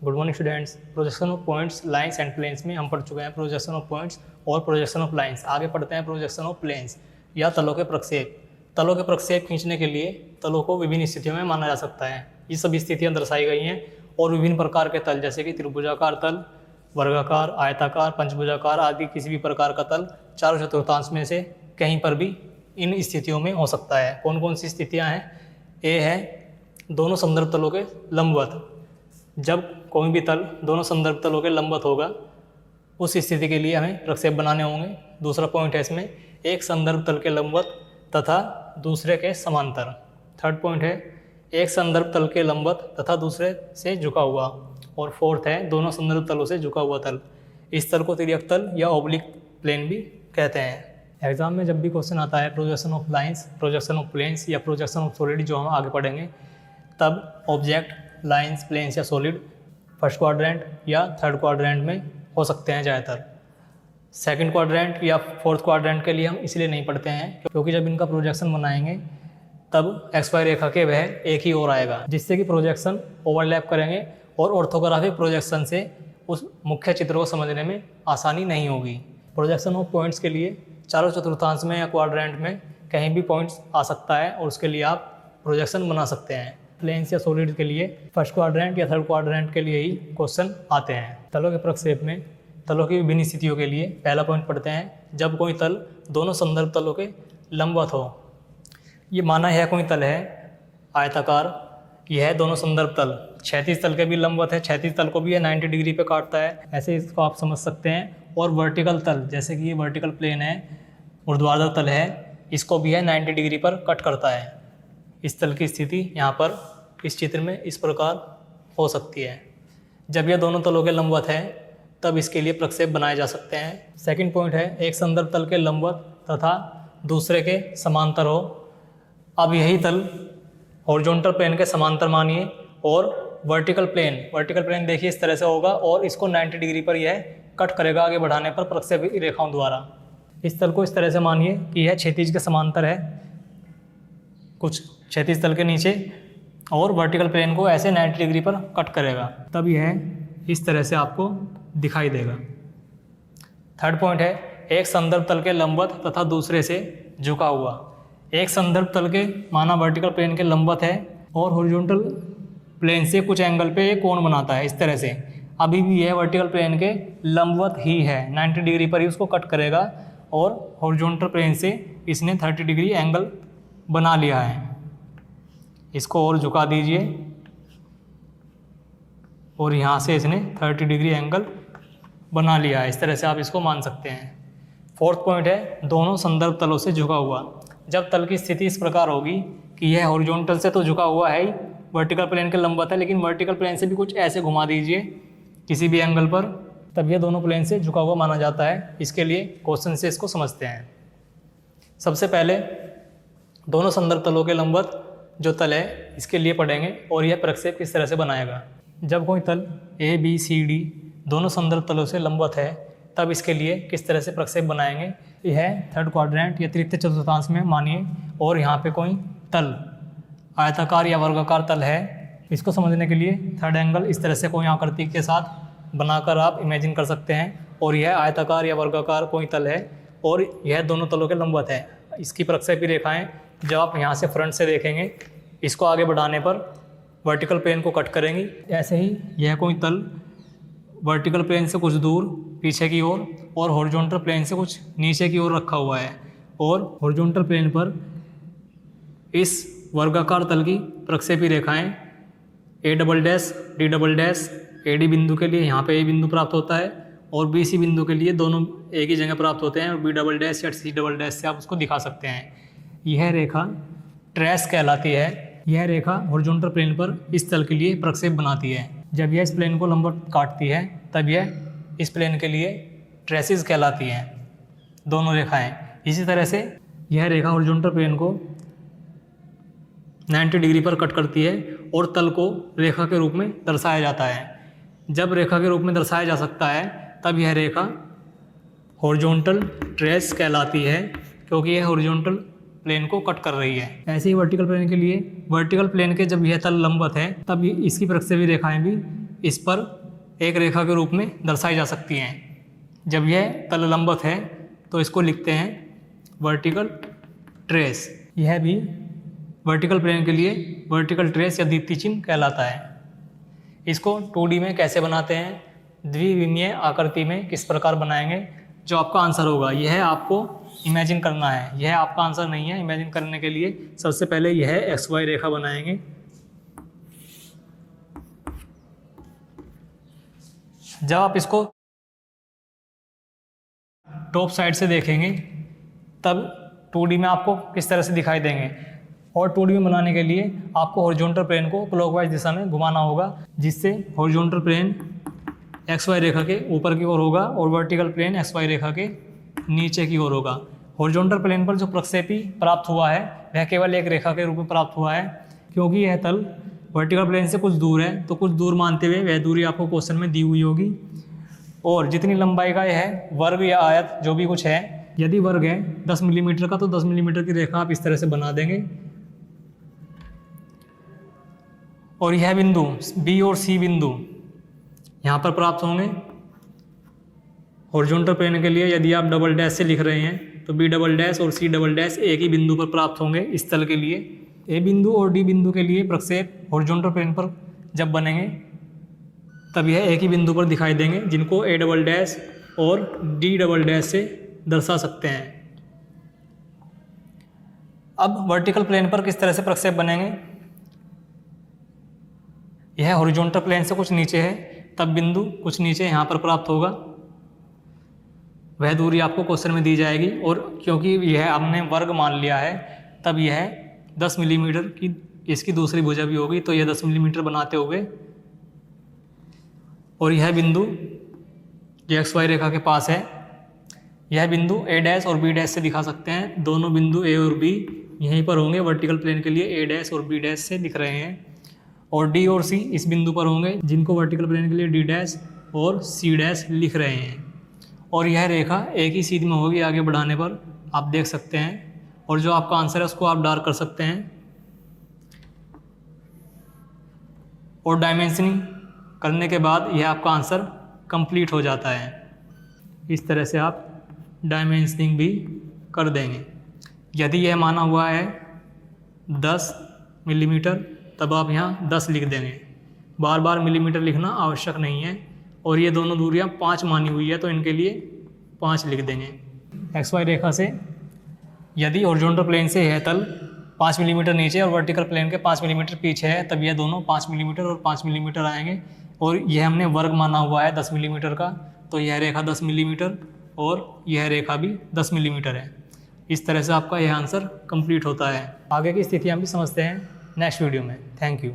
Good morning students. Projection of points, lines and planes में हम पढ़ चुके हैं प्रोजेक्शन ऑफ पॉइंट्स और प्रोजेक्शन ऑफ लाइंस। आगे पढ़ते हैं प्रोजेक्शन ऑफ प्लेन्स या तलों के प्रक्षेप। तलों के प्रक्षेप खींचने के लिए तलों को विभिन्न स्थितियों में माना जा सकता है। ये सभी स्थितियां दर्शाई गई हैं और विभिन्न प्रकार के तल जैसे कि त्रिभुजाकार तल, वर्गाकार, आयताकार, पंचभुजाकार आदि किसी भी प्रकार का तल चारों चतुर्थांश में से कहीं पर भी इन स्थितियों में हो सकता है। कौन कौन सी स्थितियाँ हैं? ए है दोनों संदर्भ तलों के लंबवत। जब कोई भी तल दोनों संदर्भ तलों के लंबवत होगा उस स्थिति के लिए हमें प्रक्षेप बनाने होंगे। दूसरा पॉइंट है इसमें एक संदर्भ तल के लंबवत तथा दूसरे के समांतर। थर्ड पॉइंट है एक संदर्भ तल के लंबवत तथा दूसरे से झुका हुआ। और फोर्थ है दोनों संदर्भ तलों से झुका हुआ तल। इस तल को तिर्यक तल या ऑब्लिक प्लेन भी कहते हैं। एग्जाम में जब भी क्वेश्चन आता है projection of lines, projection of planes या प्रोजेक्शन ऑफ सॉलिड जो हम आगे पढ़ेंगे, तब ऑब्जेक्ट, लाइंस, प्लेन्स या सॉलिड फर्स्ट क्वाड्रेंट या थर्ड क्वाड्रेंट में हो सकते हैं ज़्यादातर। सेकंड क्वाड्रेंट या फोर्थ क्वाड्रेंट के लिए हम इसलिए नहीं पढ़ते हैं क्योंकि जब इनका प्रोजेक्शन बनाएंगे तब एक्स वाई रेखा के वह एक ही ओर आएगा, जिससे कि प्रोजेक्शन ओवरलैप करेंगे और ऑर्थोग्राफिक प्रोजेक्शन से उस मुख्य चित्र को समझने में आसानी नहीं होगी। प्रोजेक्शन ऑफ पॉइंट्स के लिए चारों चतुर्थांश में या क्वाड्रेंट में कहीं भी पॉइंट्स आ सकता है और उसके लिए आप प्रोजेक्शन बना सकते हैं। प्लेन्स या सॉलिड के लिए फर्स्ट क्वाड्रेंट या थर्ड क्वाड्रेंट के लिए ही क्वेश्चन आते हैं। तलों के प्रक्षेप में तलों की विभिन्न स्थितियों के लिए पहला पॉइंट पढ़ते हैं जब कोई तल दोनों संदर्भ तलों के लंबवत हो। ये माना है कोई तल है आयताकार, यह है दोनों संदर्भ तल। क्षैतिज तल के भी लंबवत है, क्षैतिज तल को भी है 90 डिग्री पे काटता है, ऐसे इसको आप समझ सकते हैं। और वर्टिकल तल जैसे कि ये वर्टिकल प्लेन है, ऊर्ध्वाधर तल है, इसको भी है 90 डिग्री पर कट करता है। इस तल की स्थिति यहाँ पर इस चित्र में इस प्रकार हो सकती है। जब यह दोनों तलों के लंबवत है तब इसके लिए प्रक्षेप बनाए जा सकते हैं। सेकंड पॉइंट है एक संदर्भ तल के लंबवत तथा दूसरे के समांतर हो। अब यही तल हॉरिजॉन्टल प्लेन के समांतर मानिए और वर्टिकल प्लेन देखिए इस तरह से होगा और इसको 90 डिग्री पर यह कट करेगा आगे बढ़ाने पर प्रक्षेप रेखाओं द्वारा। इस तल को इस तरह से मानिए कि यह क्षैतिज के समांतर है, कुछ क्षैतिज तल के नीचे, और वर्टिकल प्लेन को ऐसे 90 डिग्री पर कट करेगा, तब यह इस तरह से आपको दिखाई देगा। थर्ड पॉइंट है एक संदर्भ तल के लंबवत तथा दूसरे से झुका हुआ। एक संदर्भ तल के माना वर्टिकल प्लेन के लंबवत है और हॉरिजॉन्टल प्लेन से कुछ एंगल पे एक कोण बनाता है इस तरह से। अभी भी यह वर्टिकल प्लेन के लंबवत ही है, 90 डिग्री पर ही उसको कट करेगा और हॉरिजॉन्टल प्लेन से इसने 30 डिग्री एंगल बना लिया है। इसको और झुका दीजिए और यहाँ से इसने 30 डिग्री एंगल बना लिया है। इस तरह से आप इसको मान सकते हैं। फोर्थ पॉइंट है दोनों संदर्भ तलों से झुका हुआ। जब तल की स्थिति इस प्रकार होगी कि यह हॉरिजॉन्टल से तो झुका हुआ है ही, वर्टिकल प्लेन के लंबवत है, लेकिन वर्टिकल प्लेन से भी कुछ ऐसे घुमा दीजिए किसी भी एंगल पर, तब यह दोनों प्लेन से झुका हुआ माना जाता है। इसके लिए क्वेश्चन से इसको समझते हैं। सबसे पहले दोनों संदर्भ तलों के लंबवत जो तल है इसके लिए पढ़ेंगे और यह प्रक्षेप किस तरह से बनाएगा। जब कोई तल ए बी सी डी दोनों संदर्भ तलों से लंबवत है तब इसके लिए किस तरह से प्रक्षेप बनाएंगे। यह थर्ड क्वाड्रेंट या तृतीय चतुर्थांश में मानिए और यहाँ पे कोई तल आयताकार या वर्गाकार तल है। इसको समझने के लिए थर्ड एंगल इस तरह से कोई आकृति के साथ बनाकर आप इमेजिन कर सकते हैं। और यह आयताकार या वर्गाकार कोई तल है और यह दोनों तलों के लंबवत है। इसकी प्रक्षेपी रेखाएं जब आप यहाँ से फ्रंट से देखेंगे, इसको आगे बढ़ाने पर वर्टिकल प्लेन को कट करेंगी। ऐसे ही यह कोई तल वर्टिकल प्लेन से कुछ दूर पीछे की ओर और हॉरिजॉन्टल प्लेन से कुछ नीचे की ओर रखा हुआ है और हॉरिजॉन्टल प्लेन पर इस वर्गाकार तल की प्रक्षेपी रेखाएं A double dash D double dash A D बिंदु के लिए यहाँ पे ए बिंदु प्राप्त होता है और बी सी बिंदु के लिए दोनों एक ही जगह प्राप्त होते हैं और बी डबल डैश या सी डबल डैश से आप उसको दिखा सकते हैं। यह रेखा ट्रेस कहलाती है। यह रेखा हॉरिजॉन्टल प्लेन पर इस तल के लिए प्रक्षेप बनाती है। जब यह इस प्लेन को लंबवत काटती है तब यह इस प्लेन के लिए ट्रेसिस कहलाती हैं दोनों रेखाएं। इसी तरह से यह रेखा हॉरिजॉन्टल प्लेन को 90 डिग्री पर कट करती है और तल को रेखा के रूप में दर्शाया जाता है। जब रेखा के रूप में दर्शाया जा सकता है तब यह रेखा हॉरिजॉन्टल ट्रेस कहलाती है क्योंकि यह हॉरिजॉन्टल प्लेन को कट कर रही है। ऐसे ही वर्टिकल प्लेन के लिए वर्टिकल प्लेन के जब यह तल लंबवत है तब इसकी प्रक्षेपी रेखाएं भी इस पर एक रेखा के रूप में दर्शाई जा सकती हैं। जब यह तल लंबवत है तो इसको लिखते हैं वर्टिकल ट्रेस। यह भी वर्टिकल प्लेन के लिए वर्टिकल ट्रेस या दीप्ति चिन्ह कहलाता है। इसको 2D में कैसे बनाते हैं, द्विविमीय आकृति में किस प्रकार बनाएंगे, जो आपका आंसर होगा यह आपको इमेजिन करना है। यह आपका आंसर नहीं है। इमेजिन करने के लिए सबसे पहले यह XY रेखा बनाएंगे। जब आप इसको टॉप साइड से देखेंगे तब 2D में आपको किस तरह से दिखाई देंगे। और 2D में बनाने के लिए आपको हॉरिजॉन्टल प्लेन को क्लॉकवाइज दिशा में घुमाना होगा, जिससे हॉरिजॉन्टल प्लेन XY रेखा के ऊपर की ओर होगा और वर्टिकल प्लेन XY रेखा के नीचे की ओर होगा। हॉरिजॉन्टल प्लेन पर जो प्रक्षेपी प्राप्त हुआ है वह केवल एक रेखा के रूप में प्राप्त हुआ है। क्योंकि यह तल वर्टिकल प्लेन से कुछ दूर है तो कुछ दूर मानते हुए वह दूरी आपको क्वेश्चन में दी हुई होगी। और जितनी लंबाई का यह है वर्ग या आयत जो भी कुछ है, यदि वर्ग है 10 मिलीमीटर का तो 10 मिलीमीटर की रेखा आप इस तरह से बना देंगे। और यह बिंदु B और C बिंदु यहाँ पर प्राप्त होंगे। हॉरिजॉन्टल प्लेन के लिए यदि आप डबल डैश से लिख रहे हैं तो B डबल डैश और C डबल डैश एक ही बिंदु पर प्राप्त होंगे इस तल के लिए। A बिंदु और D बिंदु के लिए प्रक्षेप हॉरिजॉन्टल प्लेन पर जब बनेंगे तब यह एक ही बिंदु पर दिखाई देंगे, जिनको A डबल डैश और D डबल डैश से दर्शा सकते हैं। अब वर्टिकल प्लेन पर किस तरह से प्रक्षेप बनेंगे। यह हॉरिजॉन्टल प्लेन से कुछ नीचे है तब बिंदु कुछ नीचे यहाँ पर प्राप्त होगा। वह दूरी आपको क्वेश्चन में दी जाएगी और क्योंकि यह हमने वर्ग मान लिया है तब यह 10 मिलीमीटर की इसकी दूसरी भुजा भी होगी, तो यह 10 मिलीमीटर बनाते हुए और यह बिंदु जो XY रेखा के पास है यह बिंदु A डैश और B डैश से दिखा सकते हैं। दोनों बिंदु A और B यहीं पर होंगे। वर्टिकल प्लेन के लिए A डैश और B डैश से दिख रहे हैं और D और C इस बिंदु पर होंगे, जिनको वर्टिकल प्लेन के लिए D डैश और C डैश लिख रहे हैं। और यह रेखा एक ही सीध में होगी आगे बढ़ाने पर, आप देख सकते हैं। और जो आपका आंसर है उसको आप डार्क कर सकते हैं। और डायमेंशनिंग करने के बाद यह आपका आंसर कंप्लीट हो जाता है। इस तरह से आप डायमेंशनिंग भी कर देंगे। यदि यह माना हुआ है 10 मिलीमीटर तब आप यहाँ 10 लिख देंगे। बार बार मिलीमीटर लिखना आवश्यक नहीं है। और ये दोनों दूरियाँ 5 मानी हुई है तो इनके लिए 5 लिख देंगे। XY रेखा से यदि हॉरिजॉन्टल प्लेन से यह तल 5 मिलीमीटर नीचे और वर्टिकल प्लेन के 5 मिलीमीटर पीछे है तब यह दोनों 5 मिलीमीटर और 5 मिलीमीटर आएंगे। और यह हमने वर्ग माना हुआ है 10 मिलीमीटर का, तो यह रेखा 10 मिलीमीटर और यह रेखा भी 10 मिलीमीटर है। इस तरह से आपका यह आंसर कंप्लीट होता है। आगे की स्थितियाँ भी समझते हैं नेक्स्ट वीडियो में। Thank you.